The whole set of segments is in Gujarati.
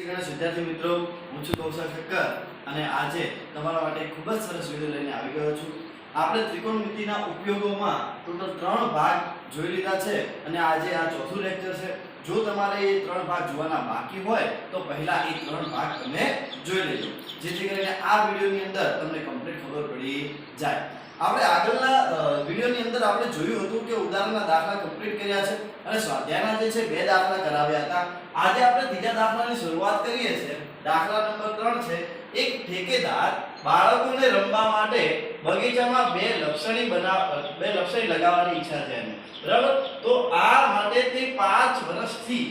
શ્રી ગણેશ વિદ્યાર્થી મિત્રો, હું છું કૌશલ ઠક્કર અને આજે તમારા માટે ખૂબ જ સરસ વિડિયો લઈને આવી ગયો છું. આપણે ત્રિકોણમિતિના ઉપયોગોમાં ટોટલ 3 ભાગ જોઈ લીધા છે અને આજે આ ચોથું લેક્ચર છે. જો તમારે એ 3 ભાગ જોવાના બાકી હોય તો પહેલા એ 3 ભાગ તમે જોઈ લેજો, જેથી કરીને આ વિડિયોની અંદર તમને કમ્પ્લીટ ખબર પડી જાય. આપણે આગળના વિડિયોની અંદર આપણે જોયું હતું કે ઉદાહરણના દાખલા કમ્પ્લીટ કર્યા છે અને સ્વાધ્યાયના જે છે 2 દાખલા કરાવ્યા હતા. આજે આપણે ત્રીજા દાખલાની શરૂઆત કરીએ છીએ. દાખલા નંબર 3 છે. એક ઠેકેદાર બાળકોને રમવા માટે બગીચામાં બે લપસણી લગાવવાની ઈચ્છા છે એને. બરાબર? તો આ માટે તે 5 વર્ષથી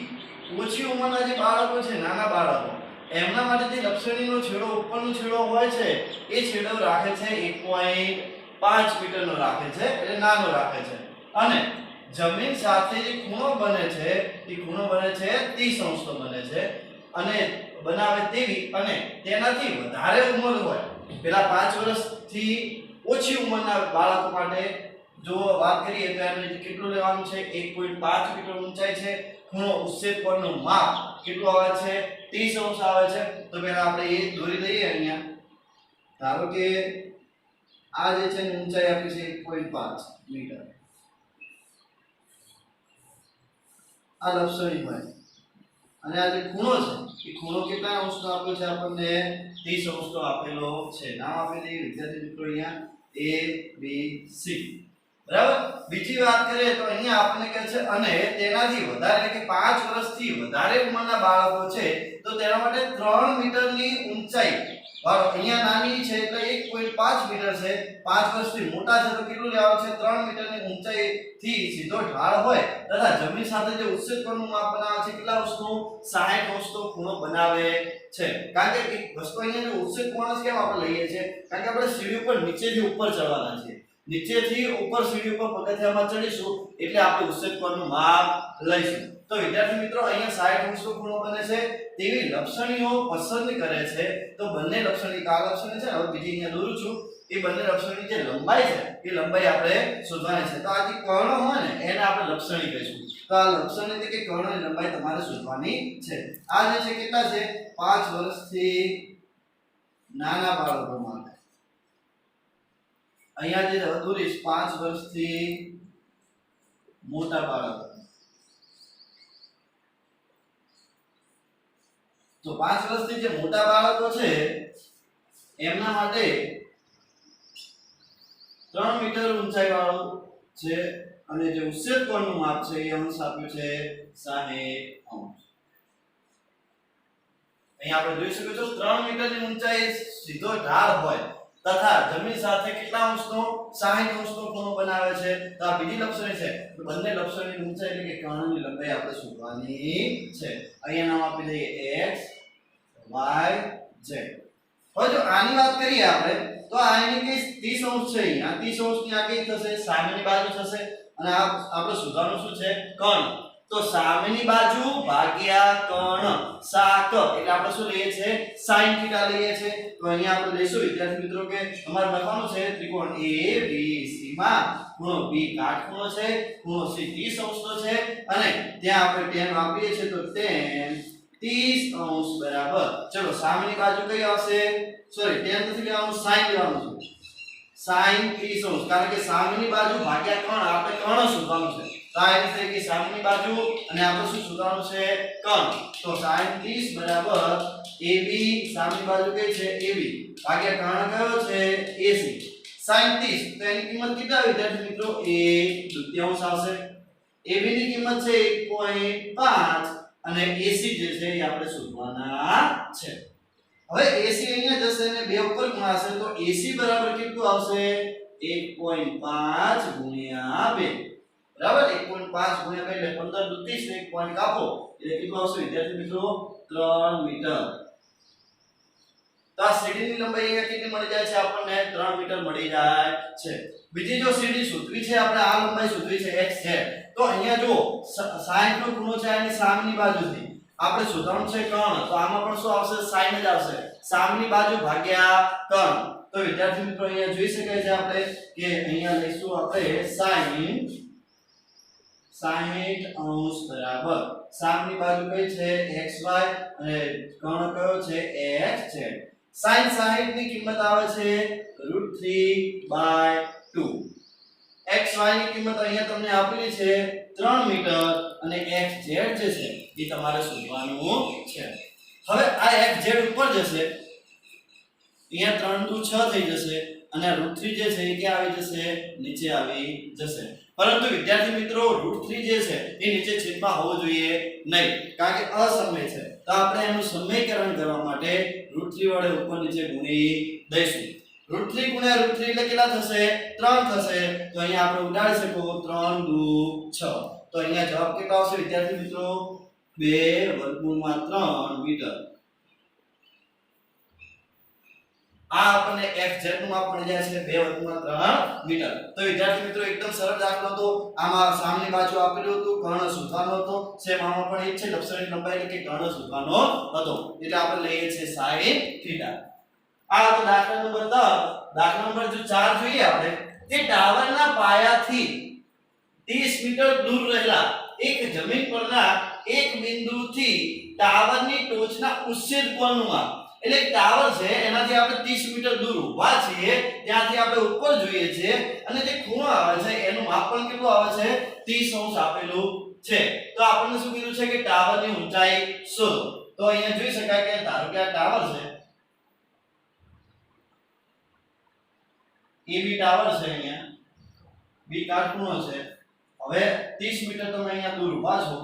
ઓછી ઉંમરના જે બાળકો છે, નાના બાળકો, એમના માટે જે લપસણીનો છેડો ઉપરનો છેડો હોય છે એ છેડો રાખે છે 1.5 મીટરનો રાખે છે, એટલે નાનો રાખે છે. અને જમીન સાથે જે ખૂણો બને છે એ ખૂણો બને છે 30 અંશનો બને છે અને બનાવે તેવી અને તેનાથી વધારે ઉંમર હોય, પેલા 5 વર્ષથી ઓછી ઉંમરના બાળકો માટે જો વાત કરીએ તો એને કેટલું લેવાનું છે? 1.5 મીટર ઊંચાઈ છે. ખૂણો ઉચ્છેદ કોણનું માપ કેટલું આવે છે? 30 અંશ આવે છે. તો પહેલા આપણે એ દોરી દઈએ અહીંયા. ધારો કે આ જે છે ઊંચાઈ આપી છે 1.5 મીટર. આ લપસણી હોય અને આ જે ખૂણો છે એ ખૂણો કેટલા અંશનો આપ્યો છે? આપણને 30 અંશનો આપેલો છે. નામ આપી દઈએ વિદ્યાર્થી મિત્રો અહીંયા A B C. બરાબર? બીજી વાત કરીએ તો અહીંયા આપણને કહે છે અને તેનાથી વધારે, એટલે કે 5 વર્ષથી વધારે ઉંમરના બાળકો છે તો તેના માટે 3 મીટરની ઊંચાઈ વાળો, અહીંયા નાની છે એટલે 1.5 મીટર છે. 5 વર્ષથી મોટા છે તો કેટલું લેવાનું છે? 3 મીટરની ઊંચાઈ થી સીધો ઢાળ હોય તથા જમીન સાથે જે ઉચ્છેદ કોણનું માપ બનાવે છે કેટલા અંશનું? 60 અંશનો ખૂણો બનાવે છે. કારણ કે એક વસ્તુ અહીંયા જે ઉચ્છેદ કોણ છે કેમ આપણે લઈએ છીએ? કારણ કે આપણે સીડી ઉપર નીચેથી ઉપર ચડવાના છે. નીચેથી ઉપર સીડી ઉપર પગથિયામાં ચડીશું એટલે આપણે ઉચ્છેદ કોણનું માપ લઈશું. તો વિદ્યાર્થી મિત્રો અહીંયા 60 અંશનો ખૂણો બને છે તેવી લપસણીઓ પસંદ કરે છે. તો બંને લપસણી, આ લપસણી છે હવે બીજી અહીંયા દોરું છું, એ બંને લપસણી જે લંબાઈ છે એ લંબાઈ આપણે શોધવાની છે. તો આ જે કર્ણ હોય ને એને આપણે લપસણી કહીશું. તો આ લપસણી એટલે કે કર્ણની લંબાઈ તમારે શોધવાની છે. આ જે છે કેટલા છે? 5 વર્ષથી નાના બાળકો માટે. અહીંયા જે દોરીશ 5 વર્ષથી મોટા બાળકો. તો 5 વર્ષથી જે મોટા બાળકો છે એમના માટે 3 મીટર ઊંચાઈ વાળું છે અને જે ઉચ્છેદ કોણનું માપ છે એ અંશ આપ્યું છે 60 અંશ. અહીંયા આપણે જોઈ શકો છો 3 મીટરની ઊંચાઈ સીધો ઢાળ હોય તથા જમીન સાથે કેટલા અંશનો? 60 અંશનો ખૂણો બનાવે છે. તો આ બીજી લપસણી છે. તો બંને લપસણીની ઊંચાઈ એટલે કે કર્ણની લંબાઈ આપણે શોધવાની છે. અહીંયા નામ આપી દઈએ x y z. હવે જો આની વાત કરીએ આપણે તો આ એની કઈ 30 અંશ છે. આ 30 અંશની આ કઈ થશે? સામેની બાજુ થશે અને આ આપણે શોધવાનું શું છે? કર્ણ. તો સામેની બાજુ ભાગ્યા કર્ણ, સાક, એટલે આપણે શું લઈએ છે? sin θ લઈએ છે. તો અહીંયા આપણે લઈશું વિદ્યાર્થી મિત્રો કે અમારે લખવાનું છે ત્રિકોણ ABC માં ખૂણો B કાટખૂણો છે, ખૂણો C 30 અંશનો છે અને ત્યાં આપણે tan આપીએ છીએ તો tan 30 અંશ બરાબર. ચલો સામેની બાજુ કઈ આવશે? સોરી, tan નથી લેવાનું, sin લેવાનું છે. sin 30 અંશ, કારણ કે સામેની બાજુ ભાગ્યા કર્ણ, આપણે કર્ણ શોધવાનું છે. તો આ રીતે કે સામેની બાજુ અને આપણે શું શોધવાનું છે? કર્ણ. તો sin 30 બરાબર AB, સામેની બાજુ કઈ છે? AB ભાગ્યા કર્ણ કયો છે? AC. sin 30 તો એની કિંમત કેટલા વિદ્યાર્થી મિત્રો? 1/2 આવશે. AB ની કિંમત છે 1.5 અને AC જે છે એ આપણે શોધવાના છે. હવે AC અહીંયા જશે અને 2 ઉપર ગુણાશે તો AC બરાબર કેટલું આવશે? 1.5 ગુણ્યા 2. બરાબર? 1.5 ગુણ્યા 2 એટલે 15 દુ 30 ને 1 પોઈન્ટ કાપો એટલે કેટલું આવશે વિદ્યાર્થી મિત્રો? 3 મીટર. તો આ સીડીની લંબાઈ અહીંયા કેટલી મળી જાય છે? આપણને 3 મીટર મળી જાય છે. બીજી જો સીડી શોધવી છે, આપણે આ લંબાઈ શોધવી છે x છે. તો અહીંયા જો 60 નો ખૂણો છે એની સામેની બાજુથી આપણે શોધવાનું છે કર્ણ. તો આમાં પણ શું આવશે? sin જ આવશે. સામેની બાજુ ભાગ્યા કર્ણ. તો વિદ્યાર્થી મિત્રો અહીંયા જોઈ શકાય છે આપણે કે અહીંયા લઈશું આપણે sin 60 અંશ બરાબર સામેની બાજુ કઈ છે xy અને કર્ણ કયો છે xz sin 60 ની કિંમત આવે છે √3/2 xy ની કિંમત અહીંયા તમને આપેલી છે 3 મીટર અને xz જે છે એ તમારે શોધવાનું છે હવે આ xz ઉપર જશે અહીંયા 3 દુ 6 થઈ જશે અને √3 જે છે એ ક્યાં આવી જશે નીચે આવી જશે પરંતુ વિદ્યાર્થી મિત્રો √3 જે છે એ નીચે છેદમાં હોવો જોઈએ નહીં કારણ કે અસમય છે તો આપણે એનું સમીકરણ કરવા માટે √3 વડે ઉપર નીચે ગુણી દઈશું √3 ગુણ્યા √3 એટલે કેટલા થશે 3 થશે તો અહીંયા આપણે ઉડાડી શકો 3 દુ 6 તો અહીંયા જવાબ કેટલો આવશે વિદ્યાર્થી મિત્રો 2/3 મીટર આ આપણને xz નું માપ મળી જાય છે 2/3 મીટર તો વિદ્યાર્થી મિત્રો એકદમ સરળ દાખલો હતો આમાં સામેની બાજુ આપેલું હતું કર્ણ શોધવાનો હતો સેમ આમાં પણ એક છે લંબચોરસની લંબાઈ એટલે કે કર્ણ શોધવાનો હતો એટલે આપણે લઈએ છીએ sin θ આ તો દાખલા નંબર 10 દાખલા નંબર જો 4 જોઈએ આપણે કે ટાવરના પાયાથી 30 મીટર દૂર રહેલા એક જમીન પરના એક બિંદુથી ટાવરની ટોચના ઉચ્છેદ કોણનું માપ એટલે ટાવર છે એનાથી આપણે 30 મીટર દૂર ઊભા છીએ ત્યાંથી આપણે ઉપર જોઈએ છે અને જે ખૂણો આવે છે એનું માપ પણ કેટલું આવે છે 30 અંશ આપેલું છે તો આપણને શું કીધું છે કે ટાવરની ઊંચાઈ શોધો તો અહીંયા જોઈ શકાય કે ધારો કે આ ટાવર છે AB ટાવર છે અહીંયા B કાટખૂણો છે હવે 30 મીટર તમે અહીંયા દૂર ઊભા છો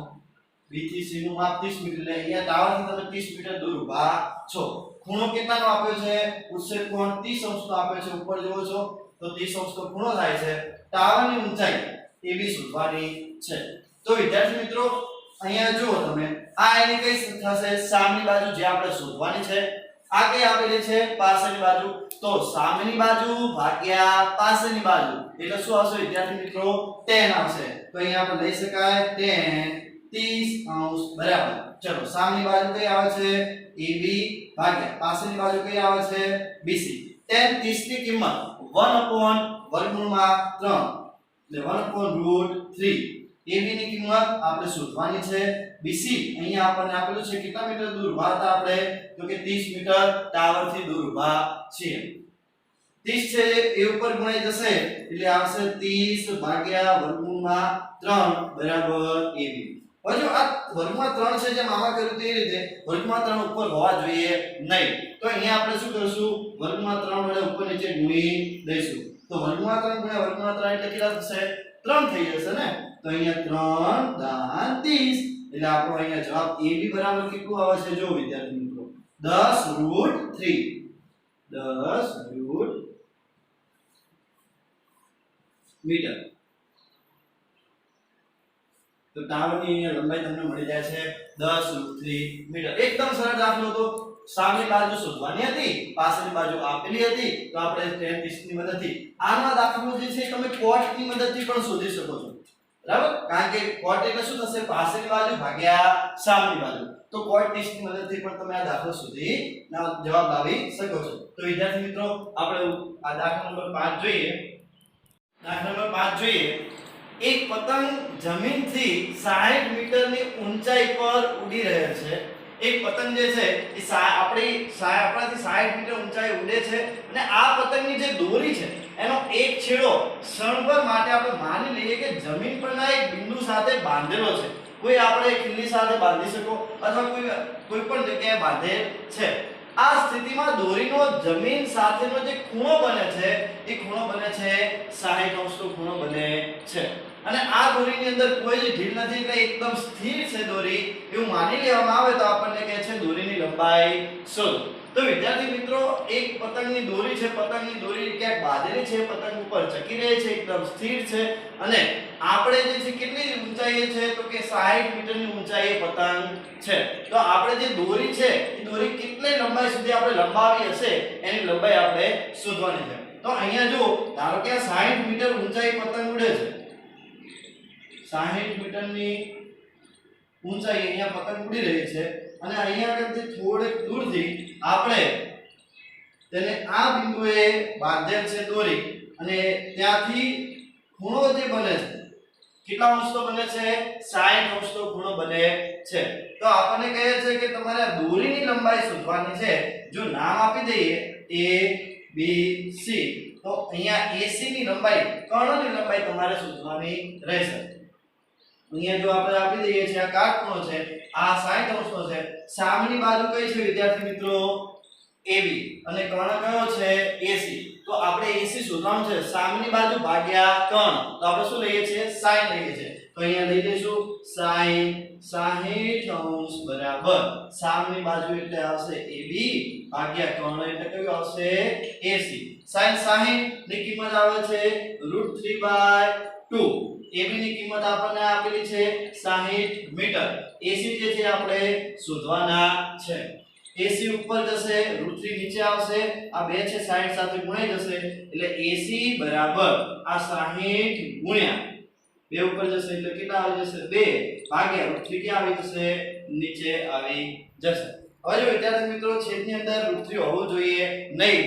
B થી C નું માપ 30 મીટર એટલે અહીંયા ટાવરથી તમે 30 મીટર દૂર ઊભા છો ખૂણો કેટલાનો આપ્યો છે ઉચ્છેદ કોણ 30 અંશનો આપ્યો છે ઉપર જોવો છો તો 30 અંશનો ખૂણો થાય છે ટાવરની ઊંચાઈ AB શોધવાની છે તો વિદ્યાર્થી મિત્રો અહીંયા જુઓ તમે આ એની કઈ થશે સામેની બાજુ જે આપણે શોધવાની છે આ કઈ આપેલી છે પાછળની બાજુ તો સામેની બાજુ ભાગ્યા પાછળની બાજુ એટલે શું આવશે વિદ્યાર્થી મિત્રો tan આવશે તો અહીંયા આપણે લઈ શકાય tan 30 અંશ બરાબર ચલો સામેની બાજુ કઈ આવે છે AB ભાગ્યા પાછળની બાજુ કઈ આવે છે BC tan 30 ની કિંમત 1/√3 એટલે 1/√3 AB ની કિંમત આપણે શોધવાની છે BC અહીંયા આપણને આપેલું છે કેટલા મીટર દૂર ઊભા હતા આપણે તો કે 30 મીટર ટાવર થી દૂર ઊભા છીએ 30 છે એ ઉપર ગુણાઈ જશે એટલે આવશે 30 ભાગ્યા √3 બરાબર AB હવે જો આ √3 છે જે મામા કર્યું તે રીતે √3 ઉપર હોવા જોઈએ નહીં તો અહીંયા આપણે શું કરશું √3 વડે ઉપર નીચે ગુણી દઈશું તો √3 ગુણ્યા √3 એટલે કેટલા થશે 3 થઈ જશે ને તો અહીંયા 3 30 એટલે આપણો અહીંયા જવાબ AB બરાબર કેટલું આવે છે જો વિદ્યાર્થી મિત્રો 10√3 મીટર તો ટાવરની લંબાઈ તમને મળી જાય છે 10√3 મીટર એકદમ સરળ દાખલો હતો સામેની બાજુ શોધવાની હતી પાછળની બાજુ આપેલી હતી તો આપણે tan 30 ની મદદથી આના દાખલો જે છે તમે cot ની મદદથી પણ શોધી શકો છો બરાબર કારણ કે cot એટલે શું થશે પાછળની બાજુ ભાગ્યા સામેની બાજુ તો cot 30 ની મદદથી પણ તમે આ દાખલો શોધી જવાબ લાવી શકો છો તો વિદ્યાર્થી મિત્રો આપણે આ દાખલા નંબર 5 જોઈએ દાખલા નંબર 5 જોઈએ એક પતંગ જમીનથી 60 મીટરની ઊંચાઈ પર ઉડી રહ્યો છે એક પતંગ જે છે એ આપણાથી 60 મીટર ઊંચાઈ ઉડે છે અને આ પતંગની જે દોરી છે એનો એક છેડો ક્ષણભર માટે આપણે માની લઈએ કે જમીન પરના એક બિંદુ સાથે બાંધેલો છે કોઈ આપણે ખીલી સાથે બાંધી શકો અથવા કોઈ પણ જગ્યાએ બાંધેલ છે આ સ્થિતિમાં દોરીનો જમીન સાથેનો જે ખૂણો બને છે એ ખૂણો બને છે 60 અંશનો ખૂણો બને છે અને આ દોરીની અંદર કોઈ જ ઢીલ નથી એટલે એકદમ સ્થિર છે દોરી એવું માની લેવામાં આવે તો આપણને કહે છે દોરીની લંબાઈ શોધો તો વિદ્યાર્થી મિત્રો એક પતંગની દોરી છે પતંગની દોરી ક્યાંક બાંધેલી છે પતંગ ઉપર ચકી રહે છે એકદમ સ્થિર છે અને આપણે જે છે કેટલી ઊંચાઈએ છે તો કે 60 મીટરની ઊંચાઈએ પતંગ છે તો આપણે જે દોરી છે એ દોરી કેટલી લંબાઈ સુધી આપણે લંબાવી હશે એની લંબાઈ આપણે શોધવાની છે તો અહીંયા જો ધારો કે 60 મીટર ઊંચાઈ પતંગ ઉડે છે 60 મીટરની ઊંચાઈ અહીંયા પતંગ ઉડી રહી છે અને અહીંયા આગળથી થોડેક દૂરથી આપણે તેને આ બિંદુએ બાંધેલ છે દોરી અને ત્યાંથી ખૂણો જે બને છે કેટલા અંશ તો બને છે 60 અંશ તો ખૂણો બને છે. તો આપણને કહે છે કે તમારે આ દોરીની લંબાઈ શોધવાની છે. જો નામ આપી દઈએ a b c તો અહીંયા AC ની લંબાઈ કર્ણની લંબાઈ તમારે શોધવાની રહેશે. અહીંયા જો આપણે આપી દઈએ છે આ કાટખૂણો છે આ 60 અંશનો છે. સામેની બાજુ કઈ છે વિદ્યાર્થી મિત્રો AB અને કર્ણ કયો છે AC. તો આપણે AC શોધવાનું છે સામેની બાજુ ભાગ્યા કર્ણ. તો આપણે શું લઈએ છીએ sin લઈએ છીએ. તો અહીંયા લઈ લઈશું sin 60 અંશ બરાબર સામેની બાજુ એટલે આવશે AB ભાગ્યા કર્ણ એટલે કયું આવશે AC. sin 60 ની કિંમત આવે છે √3/2. AB ની કિંમત આપણને આપેલી છે 60 મીટર. AC જે છે આપણે શોધવાના છે. AC ઉપર જશે √3 નીચે આવશે આ બે છે 60 સાથે ગુણાઈ જશે એટલે AC બરાબર આ 60 ગુણ્યા 2 ઉપર જશે એટલે કેટલા આવી જશે 2 ભાગ્યા √3 ક્યાં આવી જશે નીચે આવી જશે. હવે જો વિદ્યાર્થી મિત્રો છેદની અંદર √3 હોવું જોઈએ નહીં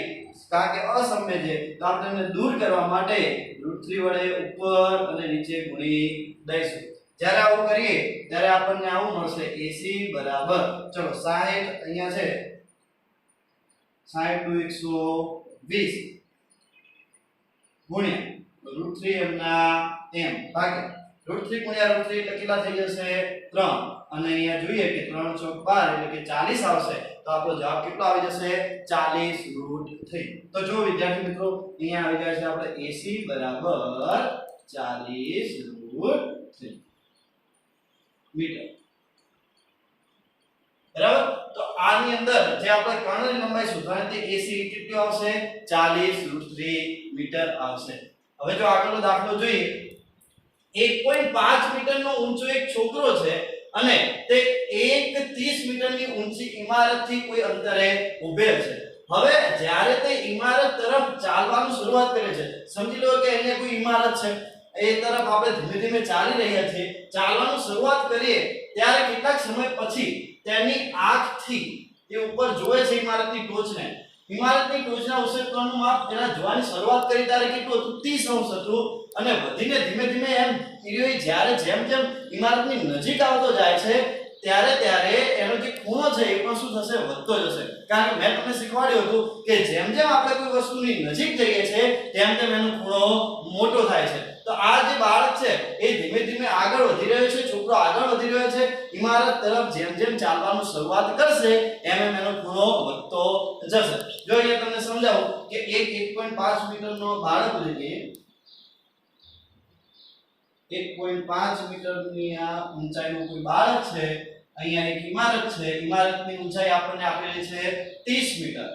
કારણ કે અસમ્ય છે તો આપણે એને દૂર કરવા માટે √3 વડે ઉપર અને નીચે ગુણી દઈશું. જ્યારે આવું કરીએ ત્યારે આપણને આવું મળશે AC બરાબર ચલો 60 અહીંયા છે 60 * 120 ગુણ્યા √3 એમના m ભાગ્યા √3 ગુણ્યા √3 એટલે કેટલા થઈ જશે 3 અને અહીંયા જોઈએ કે 3 ચોક 12 એટલે કે 40 આવશે. તો આપણો જવાબ કેટલો આવી જશે 40 √3. તો જો વિદ્યાર્થી મિત્રો અહીંયા આવી જાય છે આપણે AC બરાબર 40 √3 મીટર. બરાબર. તો આની અંદર જે આપણે કર્ણની લંબાઈ શોધવાની તે AC કેટલી આવશે 40 √3 મીટર આવશે. હવે જો આગળનો દાખલો જોઈએ 1.5 મીટરનો ઊંચો એક છોકરો છે અને તે 1.30 મીટરની ઊંચી ઇમારતથી કોઈ અંતરે ઊભેલ છે. હવે જ્યારે તે ઇમારત તરફ ચાલવાનું શરૂઆત કરે છે સમજી લો કે અહીંયા કોઈ ઇમારત છે એ તરફ આપણે ધીમે ધીમે ચાલી રહ્યા છીએ ચાલવાનું શરૂઆત કરીએ ત્યારે કેટલાક સમય પછી તેની આંખથી તે ઉપર જોવે છે ઇમારતની ટોચને. ઇમારતની ટોચના ઉચ્ચતાનું માપ તેના જોવાની શરૂઆત કરી ત્યારે કેટલું હતું 30 અંશ હતું અને વધીને ધીમે ધીમે એમ જ્યારે જેમ જેમ ઇમારતની નજીક આવતો જાય છે ત્યારે ત્યારે એનો જે ખૂણો છે એ પણ શું થશે વધતો જશે. કારણ કે મેં તમને શીખવાડ્યું હતું કે જેમ જેમ આપણે કોઈ વસ્તુની નજીક જઈએ છીએ તેમ તેમ એનો ખૂણો મોટો થાય છે. તો આ જે બાળક છે એ ધીમે ધીમે આગળ વધી રહ્યો છે છોકરો આગળ વધી રહ્યો છે ઇમારત તરફ જેમ જેમ ચાલવાનું શરૂઆત કરશે એમ એમ એનો ખૂણો વધતો જશે. જો અહીંયા તમને સમજાવું કે 1.5 મીટરનો બાળક લઈએ 1.5 મીટરની આ ઊંચાઈનું કોઈ બાળક છે અહીંયા એક ઇમારત છે ઇમારતની ઊંચાઈ આપણને આપેલી છે 30 મીટર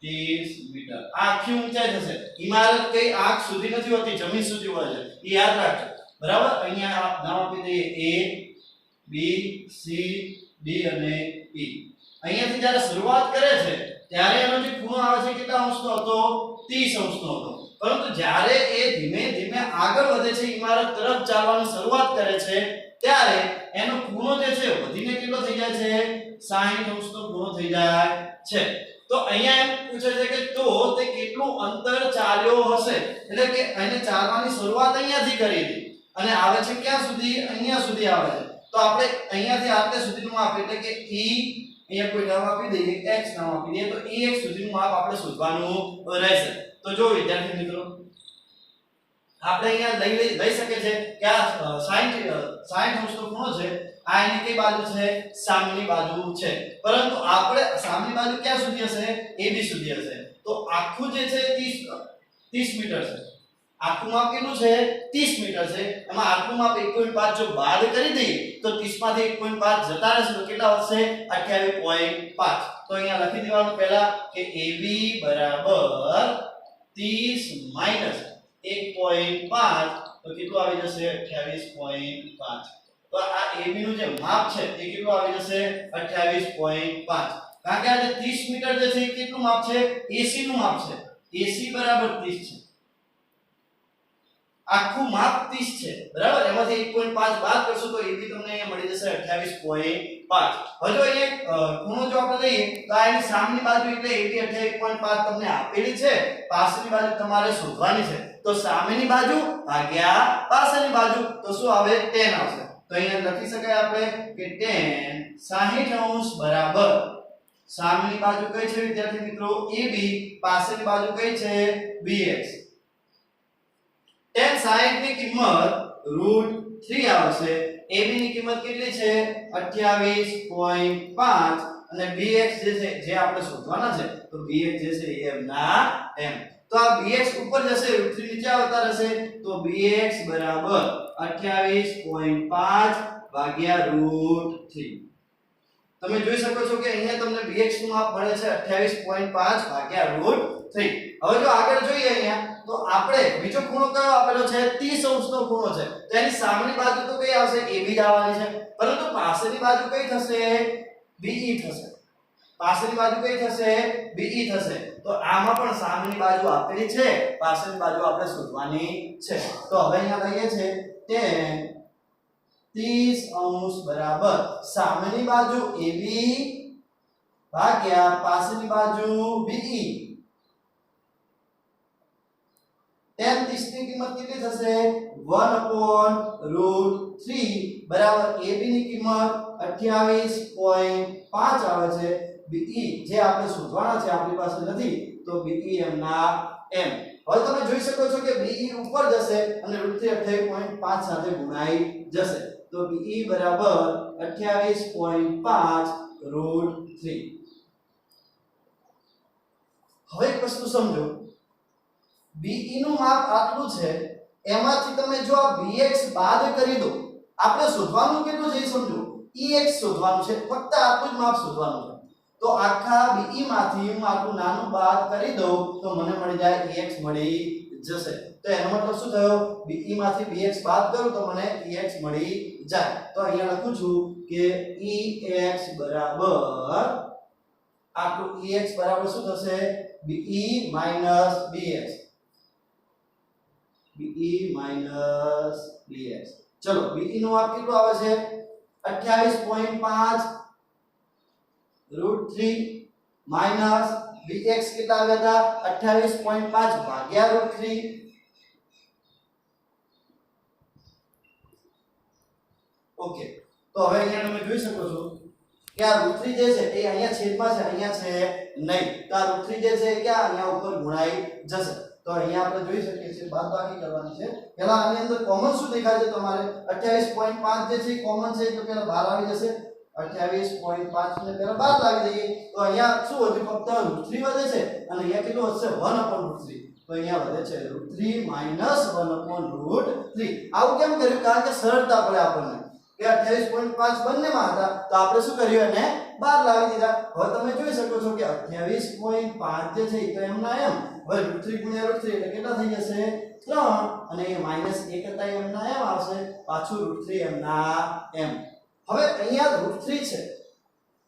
30 મીટર. આખી ઊંચાઈ થશે. ઇમારત કઈ આંખ સુધી નથી હોતી જમીન સુધી હોય છે એ યાદ રાખજો બરાબર. અહીંયા નામ આપી દઈએ A B C D અને E. અહીંયાથી જ્યારે શરૂઆત કરે છે ત્યારે એનો જે ખૂણો આવે છે કેટલા અંશનો હતો 30 અંશનો હતો. પરંતુ જ્યારે એ ધીમે ધીમે આગળ વધે છે ઇમારત તરફ ચાલવાની શરૂઆત કરે છે ત્યારે એનો ખૂણો જે છે વધીને કેટલો થઈ જાય છે 60 અંશનો ખૂણો થઈ જાય છે. તો અહીંયા એમ પૂછે છે કે તો તે કેટલું અંતર ચાલ્યો હશે એટલે કે એને ચાલવાની શરૂઆત અહીંયાથી કરી હતી અને આવે છે ક્યાં સુધી અહીંયા સુધી આવે છે. તો આપણે અહીંયાથી આટલે સુધીનું માપ એટલે કે E અહીંયા કોઈ નામ આપી દઈએ x નામ આપી દઈએ તો EX સુધીનું માપ આપણે શોધવાનું રહેશે. તો જો વિદ્યાર્થી મિત્રો આપણે અહીંયા લઈ શકે છે કે આ 60 અંશનો ખૂણો છે આ એની કઈ બાજુ છે સામેની બાજુ છે પરંતુ આપણે સામેની બાજુ ક્યાં સુધી હશે AB સુધી હશે. તો આખું જે છે 30 મીટર છે. આખું માપ કેટલું છે 30 મીટર છે. એમાં આખું માપ 1.5 જો બાદ કરી દઈએ તો 30 માંથી 1.5 જતા રહેશે તો કેટલા વધશે 28.5. તો અહીંયા લખી દેવાનું પહેલા કે AB બરાબર 30 માઈનસ 1.5 તો કેટલું આવી જશે 28.5. તો આ AB નું જે માપ છે એ કેટલું આવી જશે 28.5. કારણ કે આ જે 30 મીટર જે છે એ કેટલું માપ છે AC નું માપ છે. AC બરાબર 30 છે. આખું માપ 30 છે બરાબર. એમાંથી 1.5 બાદ કરશો તો AB તમને અહીંયા મળી જશે 28.5. હવે જો અહીંયા ખૂણો જો આપણે લઈએ તો આ એની સામેની બાજુ એટલે AB 28.5 તમને આપેલી છે પાછળની બાજુ તમારે શોધવાની છે. તો સામેની બાજુ ભાગ્યા પાછળની બાજુ તો શું આવે tan આવશે તો અહીંયા લખી શકાય આપણે કે tan 60° બરાબર સામેની બાજુ કઈ છે વિદ્યાર્થી મિત્રો AB પાછળની બાજુ કઈ છે BX tan 60 ની કિંમત √3 આવશે AB ની કિંમત કેટલી છે 28.5 અને bx જે છે જે આપણે શોધવાના છે તો bx જે છે એ m ના m તો આ bx ઉપર જશે √3 નીચે આવતા રહેશે તો bx બરાબર 28.5 ભાગ્યા √3 તમે જોઈ શકો છો કે અહીંયા તમને bx નું માપ મળે છે 28.5 ભાગ્યા √3 હવે જો આગળ જોઈએ અહીંયા તો આપણે બીજો ખૂણો કયો આપેલો છે 30° નો ખૂણો છે તો એની સામેની બાજુ તો કઈ આવશે AB જ આવવાની છે પરંતુ પાછળની બાજુ કઈ થશે BE થશે પાછળની બાજુ કઈ થશે BE થશે તો આમાં પણ સામેની બાજુ આપેલી છે પાછળની બાજુ આપણે શોધવાની છે તો હવે અહીંયા લઈએ છે tan 30° બરાબર સામેની બાજુ AB ભાગ્યા પાછળની બાજુ BE tan 30 ની કિંમત કેટલી થશે 1/√3 બરાબર AB ની કિંમત 28.5 આવે છે BE જે આપણે શોધવાના છે આપણી પાસે નથી તો BE m ના m હવે તમે જોઈ શકો છો કે BE ઉપર જશે અને √3 28.5 સાથે ગુણાઈ જશે તો BE બરાબર 28.5 √3 હવે એક વસ્તુ સમજો BE નું માપ આટલું છે એમાંથી તમે જો આ BX બાદ કરી દો આપણે શોધવાનું કેટલું છે એ સમજો EX શોધવાનું છે ફક્ત આટલું જ માપ શોધવાનું છે તો આખા BE માંથી હું આટલું નાનું બાદ કરી દઉં તો મને મળી જાય EX મળી જશે તો એનો મતલબ શું થયો BE માંથી BX બાદ કરું તો મને EX મળી જાય તો અહીંયા લખું છું કે EX બરાબર આટલું EX બરાબર શું થશે BE BX BE BX ચલો BE નું માપ કેટલું આવે છે 28.5 √3 માઈનસ BX કેટલા આવ્યા હતા 28.5 ભાગ્યા √3 ઓકે તો હવે અહીંયા તમે જોઈ શકો છો કે આ √3 જે છે એ અહીંયા છેદમાં છે અહીંયા છે નહીં તો આ √3 જે છે કે અહીંયા ઉપર ગુણાઈ જશે તો અહીંયા આપણે જોઈ શકીએ છીએ બાદબાકી કરવાની છે પહેલા આની અંદર કોમન શું દેખાય છે તમારે 28.5 જે છે કોમન છે તો પહેલા બહાર આવી જશે 28.5 ને પહેલા બહાર લાવી દઈએ તો અહીંયા શું વધ્યું ફક્ત √3 વધે છે અને અહીંયા કેટલું વધશે 1/√3 તો અહીંયા વધે છે √3 - 1/√3 આવું કેમ કર્યું કારણ કે સરળતા પડે આપણને કે 28.5 બંનેમાં હતા તો આપણે શું કર્યું એને બહાર લાવી દીધા હવે તમે જોઈ શકો છો કે 28.5 જે છે એ તો એમના એમ હવે √3 * √3 એટલે કેટલા થઈ જશે 3 અને એ -1 હતા એમના એમ આવશે પાછું √3 એમના એમ હવે અહીંયા √3 છે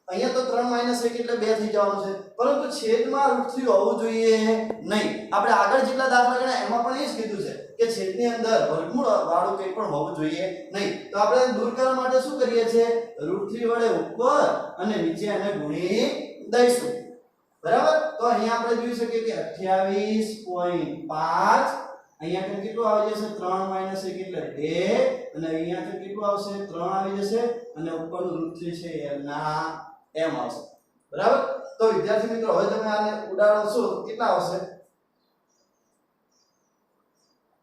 અહીંયા તો 3 - 1 એટલે 2 થઈ જવાનું છે પરંતુ છેદમાં √3 હોવું જોઈએ નહીં આપણે આગળ જેટલા દાખલા ગણ્યા એમાં પણ એ જ કીધું છે કે છેદની અંદર વર્ગમૂળ વાળું કંઈ પણ હોવું જોઈએ નહીં તો આપણે દૂર કરવા માટે શું કરીએ છીએ √3 વડે ઉપર અને નીચે એને ગુણી દઈશું બરાબર તો અહીંયા આપણે જોઈ શકીએ કે 28.5 અહીંયા તો કેટલું આવી જશે 3 - 1 એટલે 2 અને અહીંયા તો કેટલું આવશે 3 આવી જશે અને ઉપરનું √3 છે એના એમ આવશે બરાબર તો વિદ્યાર્થી મિત્રો હવે તમે આને ઉડાડશો તો કેટલા આવશે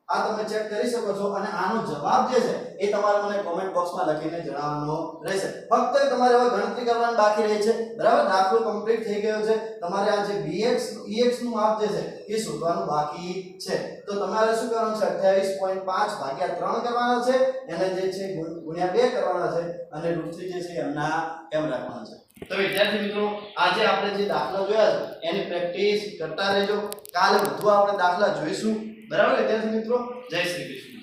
આ તમે ચેક કરી શકો છો અને આનો જવાબ જે છે એ તમારે મને કોમેન્ટ બોક્સમાં લખીને જણાવવાનો રહેશે ફક્ત તમારે હવે ગણતરી કરવાની બાકી રહી છે બરાબર દાખલો કમ્પ્લીટ થઈ ગયો છે તમારે આ જે BX EX નું માપ જે છે એ શોધવાનું બાકી છે તો તમારે શું કરવાનું છે 28.5 ભાગ્યા 3 કરવાના છે એને જે છે ગુણ્યા 2 કરવાના છે અને √3 જે છે એમના એમ રાખવાના છે તો વિદ્યાર્થી મિત્રો આજે આપણે જે દાખલા જોયા છે એની પ્રેક્ટિસ કરતા રહેજો કાલે વધુ આપણે દાખલા જોઈશું બરાબર વિદ્યાર્થી મિત્રો જય શ્રી કૃષ્ણ